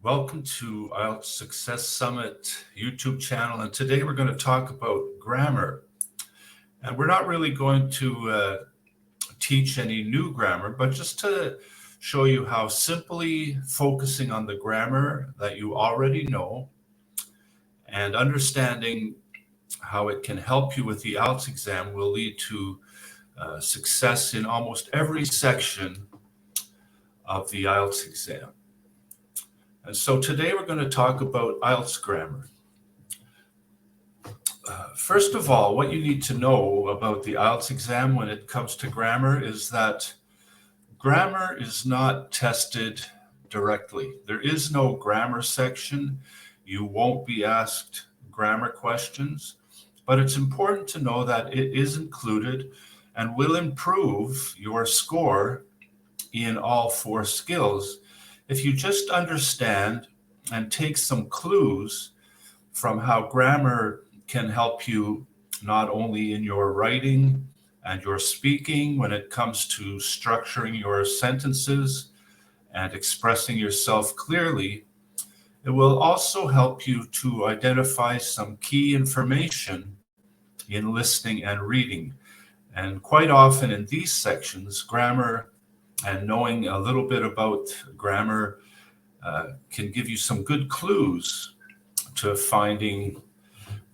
Welcome to IELTS Success Summit YouTube channel, and today we're going to talk about grammar. And we're not really going to teach any new grammar, but just to show you how simply focusing on the grammar that you already know and understanding how it can help you with the IELTS exam will lead to success in almost every section of the IELTS exam. And so today we're going to talk about IELTS grammar. First of all, what you need to know about the IELTS exam when it comes to grammar is that grammar is not tested directly. There is no grammar section. You won't be asked grammar questions, but it's important to know that it is included and will improve your score in all four skills if you just understand and take some clues from how grammar can help you not only in your writing and your speaking when it comes to structuring your sentences and expressing yourself clearly. It will also help you to identify some key information in listening and reading. And quite often in these sections, grammar and knowing a little bit about grammar can give you some good clues to finding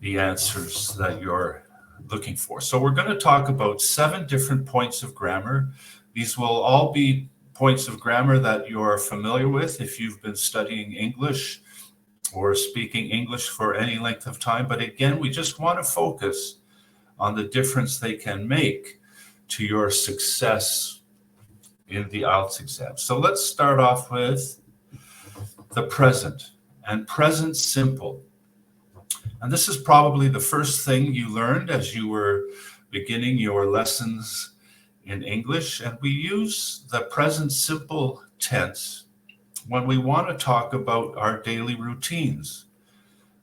the answers that you're looking for. So we're going to talk about 7 different points of grammar. These will all be points of grammar that you're familiar with if you've been studying English or speaking English for any length of time. But again, we just want to focus on the difference they can make to your success in the IELTS exam. So let's start off with the present and present simple. And this is probably the first thing you learned as you were beginning your lessons in English. And we use the present simple tense when we want to talk about our daily routines,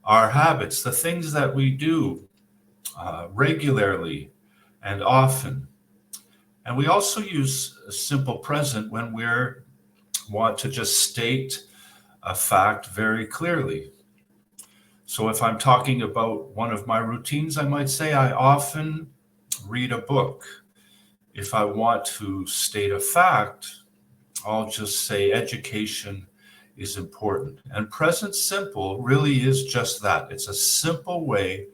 our habits, the things that we do regularly and often. And we also use a simple present when we want to just state a fact very clearly. So if I'm talking about one of my routines, I might say I often read a book. If I want to state a fact, I'll just say education is important. And present simple really is just that. It's a simple way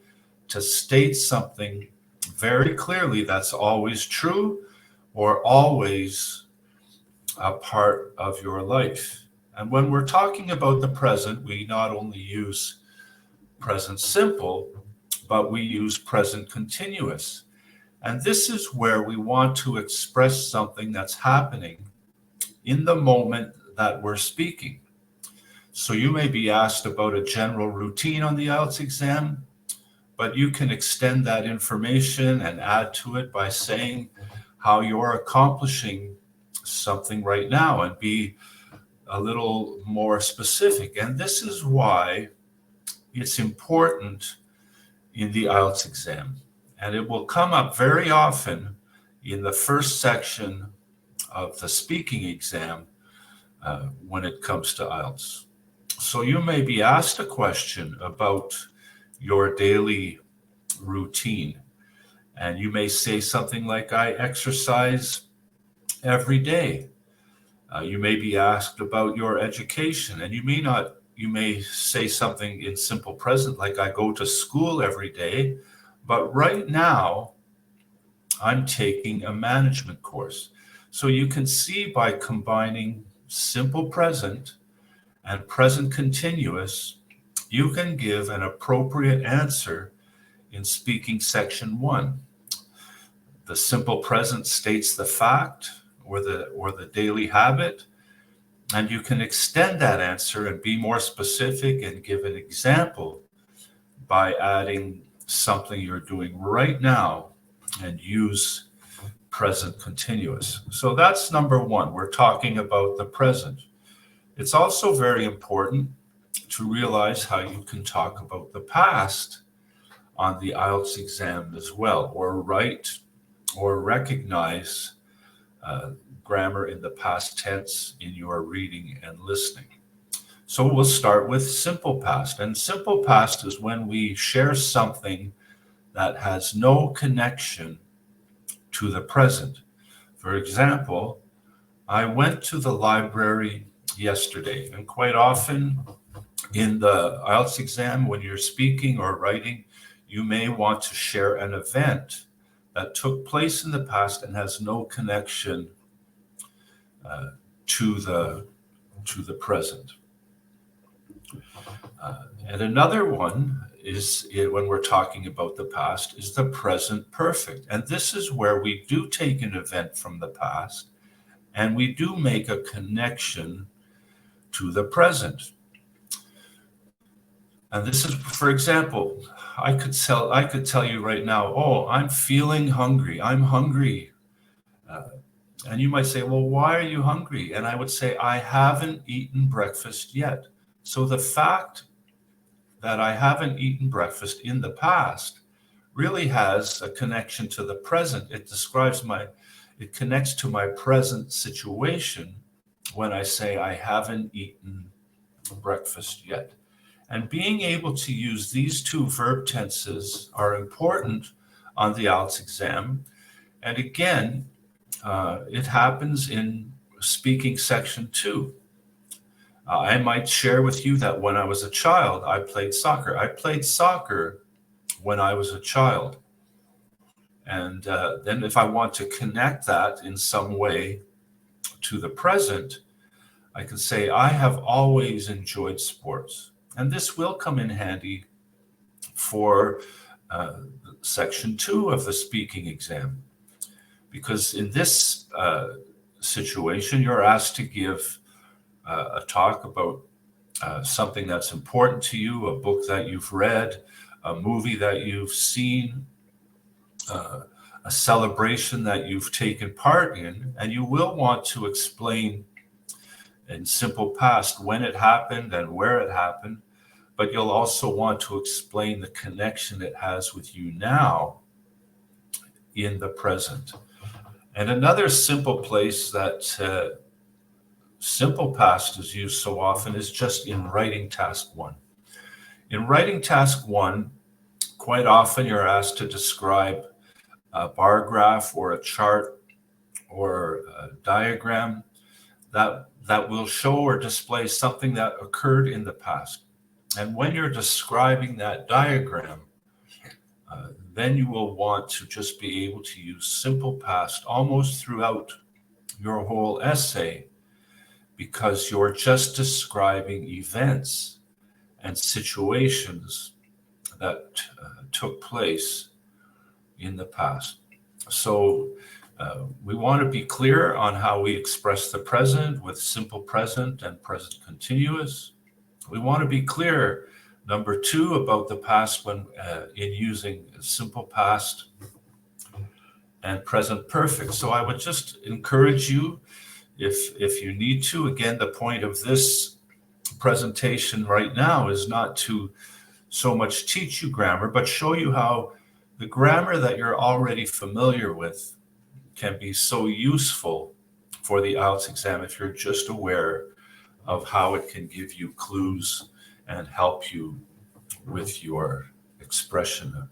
to state something very clearly that's always true or always a part of your life. And when we're talking about the present, we not only use present simple, but we use present continuous. And this is where we want to express something that's happening in the moment that we're speaking. So you may be asked about a general routine on the IELTS exam, but you can extend that information and add to it by saying how you're accomplishing something right now and be a little more specific. And this is why it's important in the IELTS exam. And it will come up very often in the first section of the speaking exam when it comes to IELTS. So you may be asked a question about your daily routine. And you may say something like, I exercise every day. You may be asked about your education, and you may say something in simple present like, I go to school every day, but right now I'm taking a management course. So you can see by combining simple present and present continuous, you can give an appropriate answer in speaking section 1. The simple present states the fact or the daily habit, and you can extend that answer and be more specific and give an example by adding something you're doing right now and use present continuous. So that's number 1. We're talking about the present. It's also very important to realize how you can talk about the past on the IELTS exam as well, or write or recognize grammar in the past tense in your reading and listening. So we'll start with simple past. And simple past is when we share something that has no connection to the present. For example, I went to the library yesterday, and quite often in the IELTS exam, when you're speaking or writing, you may want to share an event that took place in the past and has no connection to the present. And another one is when we're talking about the past is the present perfect. And this is where we do take an event from the past and we do make a connection to the present. And this is, for example, I could tell you right now, oh, I'm feeling hungry. I'm hungry. And you might say, well, why are you hungry? And I would say, I haven't eaten breakfast yet. So the fact that I haven't eaten breakfast in the past really has a connection to the present. It connects to my present situation when I say I haven't eaten breakfast yet. And being able to use these two verb tenses are important on the IELTS exam. And again, it happens in speaking section 2. I might share with you that when I was a child, I played soccer. I played soccer when I was a child. And then if I want to connect that in some way to the present, I can say, I have always enjoyed sports. And this will come in handy for section 2 of the speaking exam. Because in this situation, you're asked to give a talk about something that's important to you, a book that you've read, a movie that you've seen, a celebration that you've taken part in, and you will want to explain in simple past when it happened and where it happened, but you'll also want to explain the connection it has with you now in the present. And another simple place that simple past is used so often is just in writing task 1. In writing task 1, quite often you're asked to describe a bar graph or a chart or a diagram that will show or display something that occurred in the past. And when you're describing that diagram, then you will want to just be able to use simple past almost throughout your whole essay, because you're just describing events and situations that took place in the past. So we want to be clear on how we express the present with simple present and present continuous. We want to be clear, number 2, about the past when in using simple past and present perfect. So I would just encourage you, if you need to, again, the point of this presentation right now is not to so much teach you grammar, but show you how the grammar that you're already familiar with can be so useful for the IELTS exam if you're just aware of how it can give you clues and help you with your expression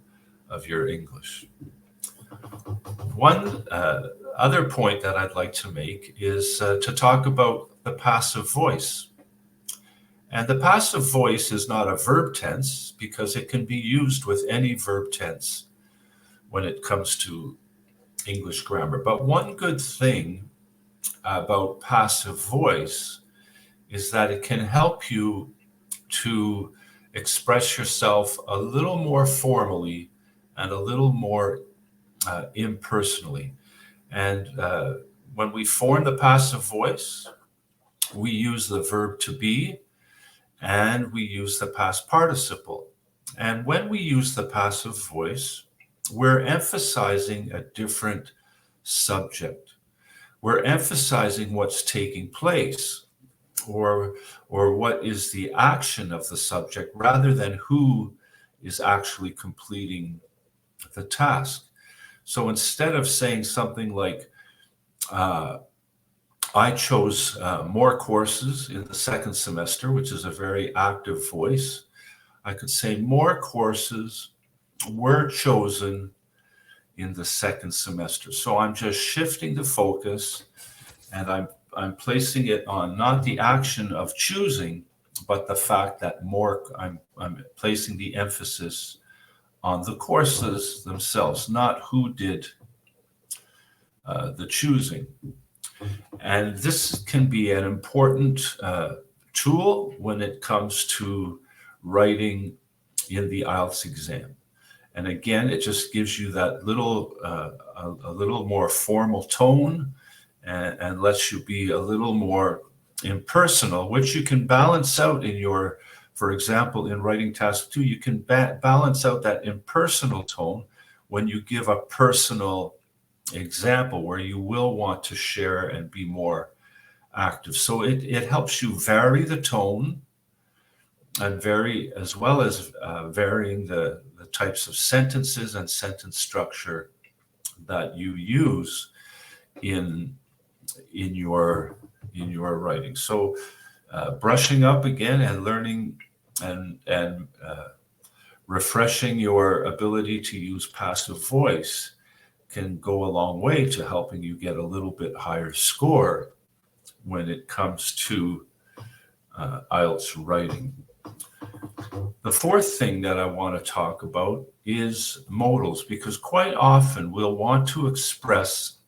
of your English. One other point that I'd like to make is to talk about the passive voice. And the passive voice is not a verb tense because it can be used with any verb tense when it comes to English grammar. But one good thing about passive voice is that it can help you to express yourself a little more formally and a little more impersonally. And when we form the passive voice, we use the verb to be and we use the past participle. And when we use the passive voice, we're emphasizing a different subject. We're emphasizing what's taking place or what is the action of the subject rather than who is actually completing the task. So instead of saying something like, I chose more courses in the second semester, which is a very active voice. I could say more courses were chosen in the second semester. So I'm just shifting the focus, and I'm placing it on not the action of choosing, but the fact that I'm placing the emphasis on the courses themselves, not who did the choosing. And this can be an important tool when it comes to writing in the IELTS exam. And again, it just gives you that little, a little more formal tone, and lets you be a little more impersonal, which you can balance out in your, for example, in writing task 2, you can balance out that impersonal tone when you give a personal example where you will want to share and be more active. So it helps you vary the tone and as well as varying the types of sentences and sentence structure that you use in your writing. So brushing up again and learning and refreshing your ability to use passive voice can go a long way to helping you get a little bit higher score when it comes to IELTS writing. The fourth thing that I want to talk about is modals, because quite often we'll want to express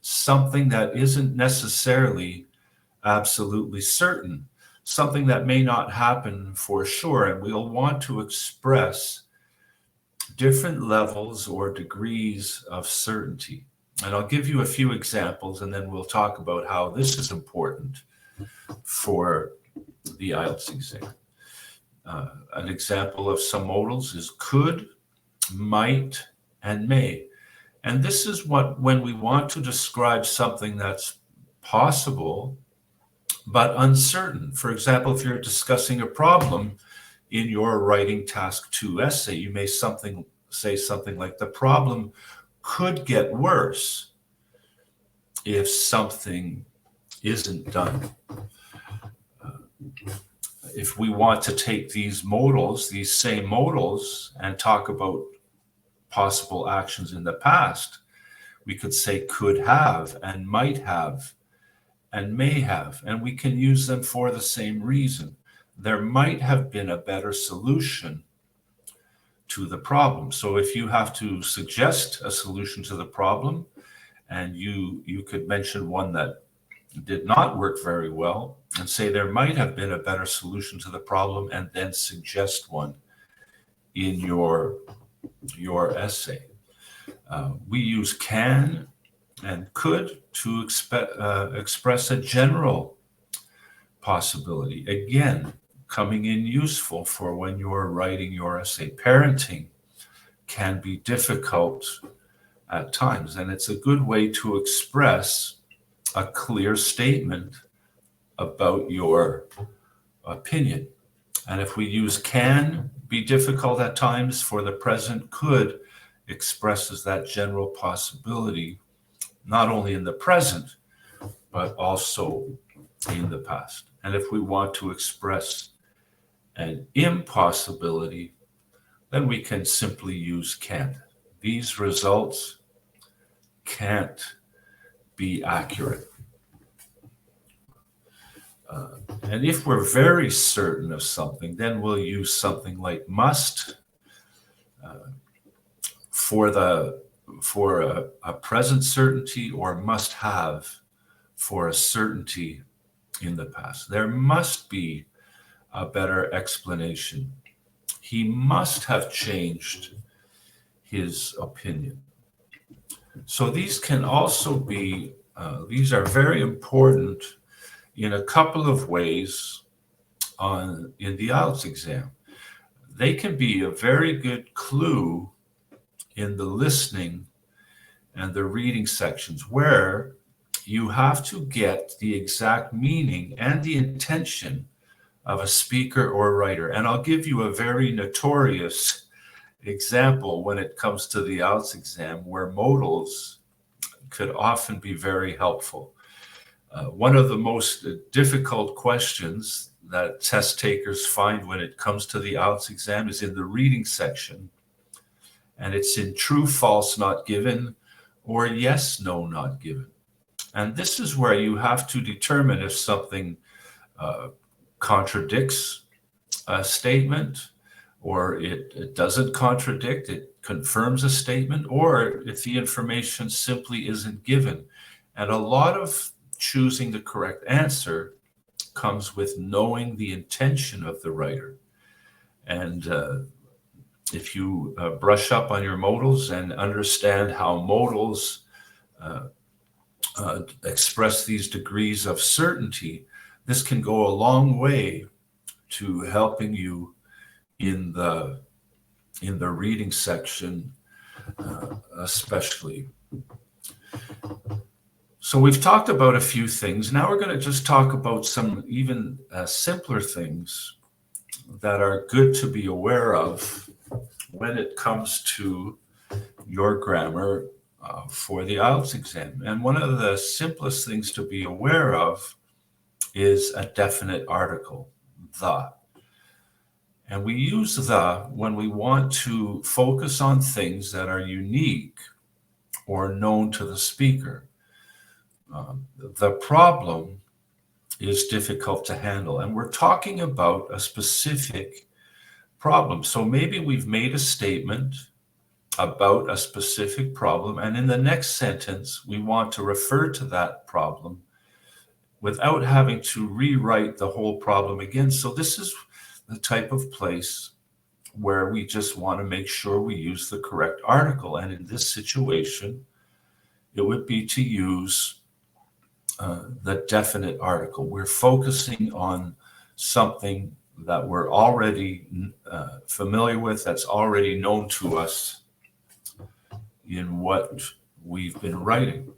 something that isn't necessarily absolutely certain, something that may not happen for sure, and we'll want to express different levels or degrees of certainty. And I'll give you a few examples, and then we'll talk about how this is important for the IELTS exam. An example of some modals is could, might, and may. And this is when we want to describe something that's possible but uncertain. For example, if you're discussing a problem in your writing task 2 essay, you may say something like, the problem could get worse if something isn't done. If we want to take these same modals, and talk about possible actions in the past, we could say could have and might have and may have, and we can use them for the same reason. There might have been a better solution to the problem. So if you have to suggest a solution to the problem, and you could mention one that did not work very well, and say there might have been a better solution to the problem, and then suggest one in your essay. We use can and could to express a general possibility. Again, coming in useful for when you're writing your essay. Parenting can be difficult at times, and it's a good way to express a clear statement about your opinion. And if we use can be difficult at times for the present, could expresses that general possibility, not only in the present, but also in the past. And if we want to express an impossibility, then we can simply use can't. These results can't be accurate. And if we're very certain of something, then we'll use something like must for a present certainty, or must have for a certainty in the past. There must be a better explanation. He must have changed his opinion. So these can also be, these are very important in a couple of ways in the IELTS exam. They can be a very good clue in the listening and the reading sections, where you have to get the exact meaning and the intention of a speaker or writer. And I'll give you a very notorious example when it comes to the IELTS exam, where modals could often be very helpful. One of the most difficult questions that test takers find when it comes to the IELTS exam is in the reading section, and it's in true, false, not given, or yes, no, not given. And this is where you have to determine if something contradicts a statement, or it doesn't contradict, it confirms a statement, or if the information simply isn't given. And a lot of choosing the correct answer comes with knowing the intention of the writer. And if you brush up on your modals and understand how modals express these degrees of certainty, this can go a long way to helping you in the reading section, especially. So we've talked about a few things. Now we're going to just talk about some even simpler things that are good to be aware of when it comes to your grammar for the IELTS exam. And one of the simplest things to be aware of is a definite article, the. And we use the when we want to focus on things that are unique or known to the speaker. The problem is difficult to handle, and we're talking about a specific problem. So maybe we've made a statement about a specific problem, and in the next sentence, we want to refer to that problem without having to rewrite the whole problem again. So this is the type of place where we just want to make sure we use the correct article. And in this situation, it would be to use the definite article. We're focusing on something that we're already familiar with, that's already known to us in what we've been writing.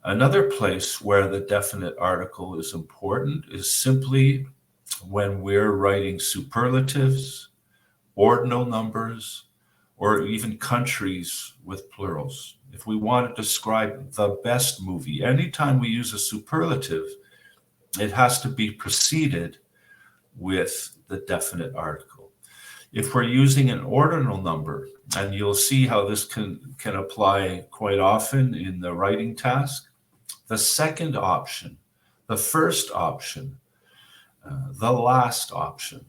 Another place where the definite article is important is simply when we're writing superlatives, ordinal numbers, or even countries with plurals. If we want to describe the best movie, anytime we use a superlative, it has to be preceded with the definite article. If we're using an ordinal number, and you'll see how this can apply quite often in the writing task, the second option, the first option, the last option,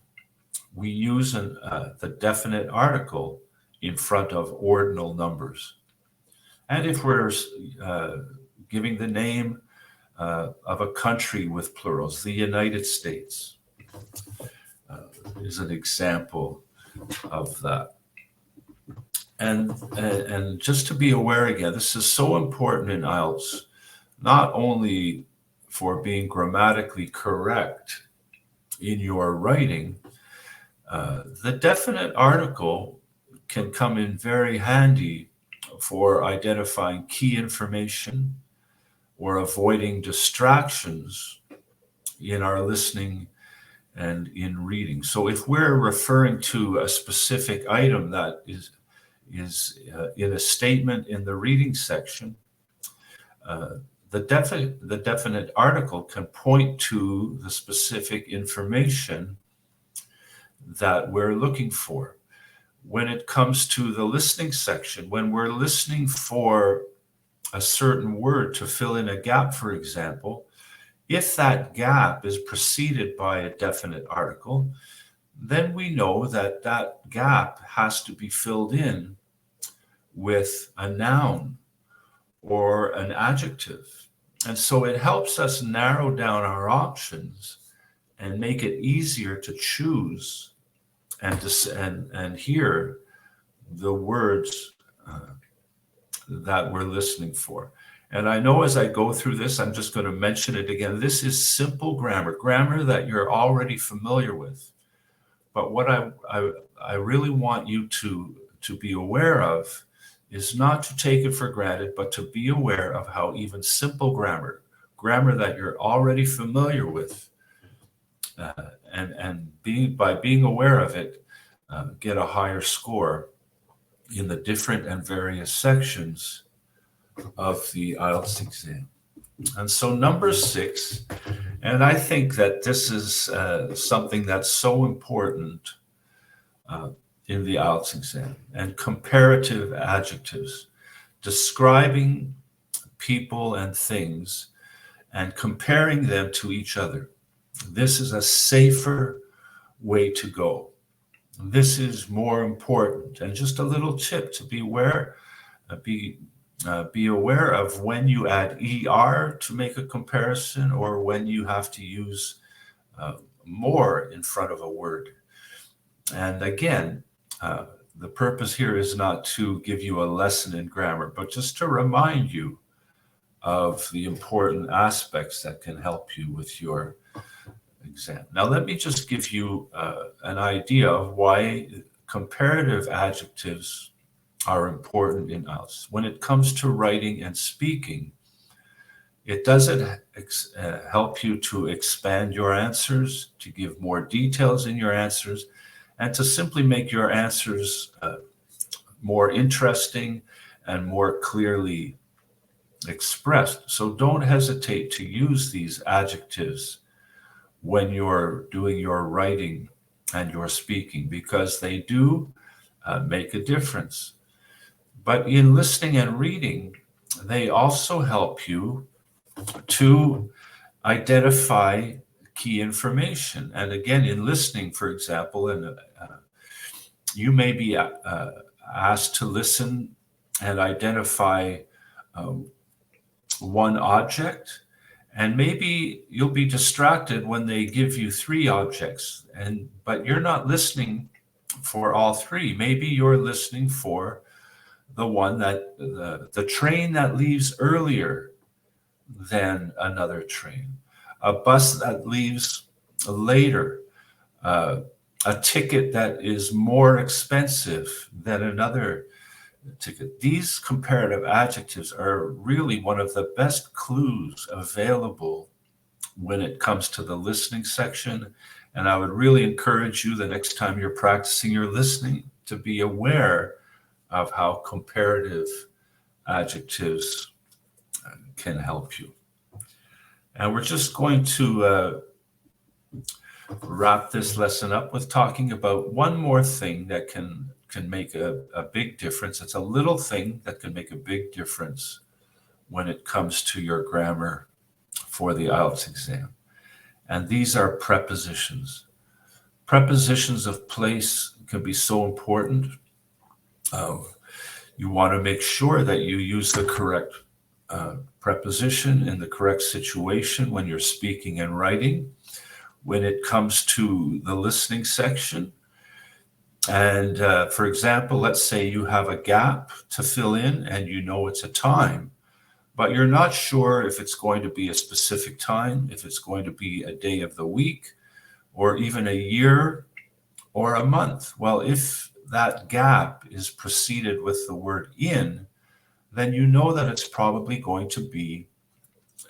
we use the definite article in front of ordinal numbers. And if we're giving the name of a country with plurals, the United States is an example of that. And just to be aware again, this is so important in IELTS, not only for being grammatically correct in your writing, the definite article can come in very handy for identifying key information or avoiding distractions in our listening and in reading. So if we're referring to a specific item that is in a statement in the reading section, the definite article can point to the specific information that we're looking for. When it comes to the listening section, when we're listening for a certain word to fill in a gap, for example, if that gap is preceded by a definite article, then we know that that gap has to be filled in with a noun or an adjective. And so it helps us narrow down our options and make it easier to choose and hear the words that we're listening for. And I know as I go through this, I'm just going to mention it again. This is simple grammar that you're already familiar with. But what I really want you to be aware of is not to take it for granted, but to be aware of how even simple grammar that you're already familiar with, and by being aware of it, get a higher score in the different and various sections of the IELTS exam. And so number 6, and I think that this is something that's so important in the IELTS exam, and comparative adjectives, describing people and things and comparing them to each other. This is a safer way to go. This is more important. And just a little tip to be aware, be aware of when you add ER to make a comparison or when you have to use more in front of a word. And again, the purpose here is not to give you a lesson in grammar, but just to remind you of the important aspects that can help you with your exam. Now, let me just give you an idea of why comparative adjectives are important in IELTS. When it comes to writing and speaking, it doesn't help you to expand your answers, to give more details in your answers, and to simply make your answers more interesting and more clearly expressed. So don't hesitate to use these adjectives when you're doing your writing and your speaking, because they do make a difference. But in listening and reading, they also help you to identify key information. And again, in listening, for example, and you may be asked to listen and identify one object, and maybe you'll be distracted when they give you 3 objects, but you're not listening for all 3. Maybe you're listening for the one that the train that leaves earlier than another train, a bus that leaves later, a ticket that is more expensive than another ticket. These comparative adjectives are really one of the best clues available when it comes to the listening section. And I would really encourage you the next time you're practicing your listening to be aware of how comparative adjectives can help you. And we're just going to wrap this lesson up with talking about one more thing that can make a big difference. It's a little thing that can make a big difference when it comes to your grammar for the IELTS exam. And these are prepositions. Prepositions of place can be so important. You want to make sure that you use the correct preposition in the correct situation when you're speaking and writing. When it comes to the listening section, and for example, let's say you have a gap to fill in and you know it's a time, but you're not sure if it's going to be a specific time, if it's going to be a day of the week, or even a year or a month. Well, if that gap is preceded with the word in, then you know that it's probably going to be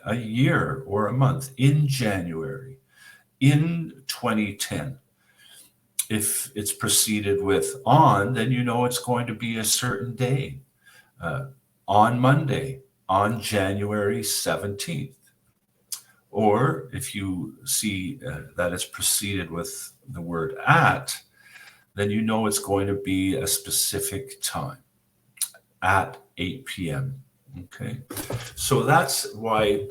a year or a month, in January, in 2010. If it's preceded with on, then you know it's going to be a certain day, on Monday, on January 17th. Or if you see that it's preceded with the word at, then you know it's going to be a specific time, at 8 p.m. Okay, so that's why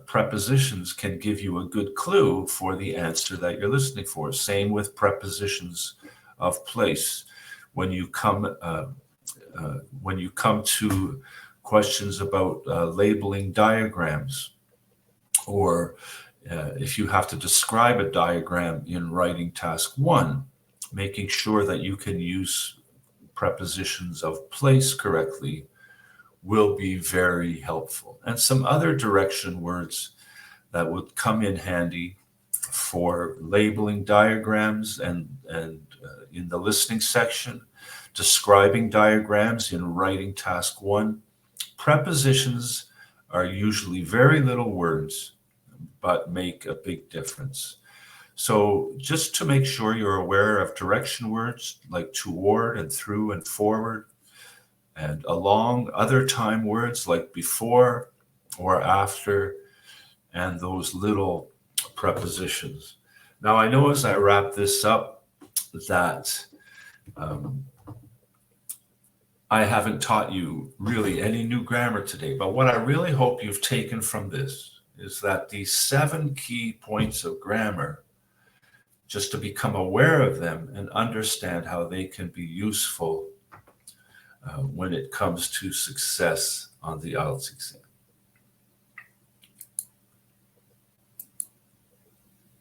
prepositions can give you a good clue for the answer that you're listening for. Same with prepositions of place. When you come to questions about labeling diagrams, or if you have to describe a diagram in writing task 1, making sure that you can use prepositions of place correctly will be very helpful. And some other direction words that would come in handy for labeling diagrams and in the listening section, describing diagrams in writing task 1. Prepositions are usually very little words, but make a big difference. So just to make sure you're aware of direction words like toward and through and forward, and along other time words like before or after, and those little prepositions. Now, I know as I wrap this up that I haven't taught you really any new grammar today, but what I really hope you've taken from this is that these 7 key points of grammar, just to become aware of them and understand how they can be useful when it comes to success on the IELTS exam.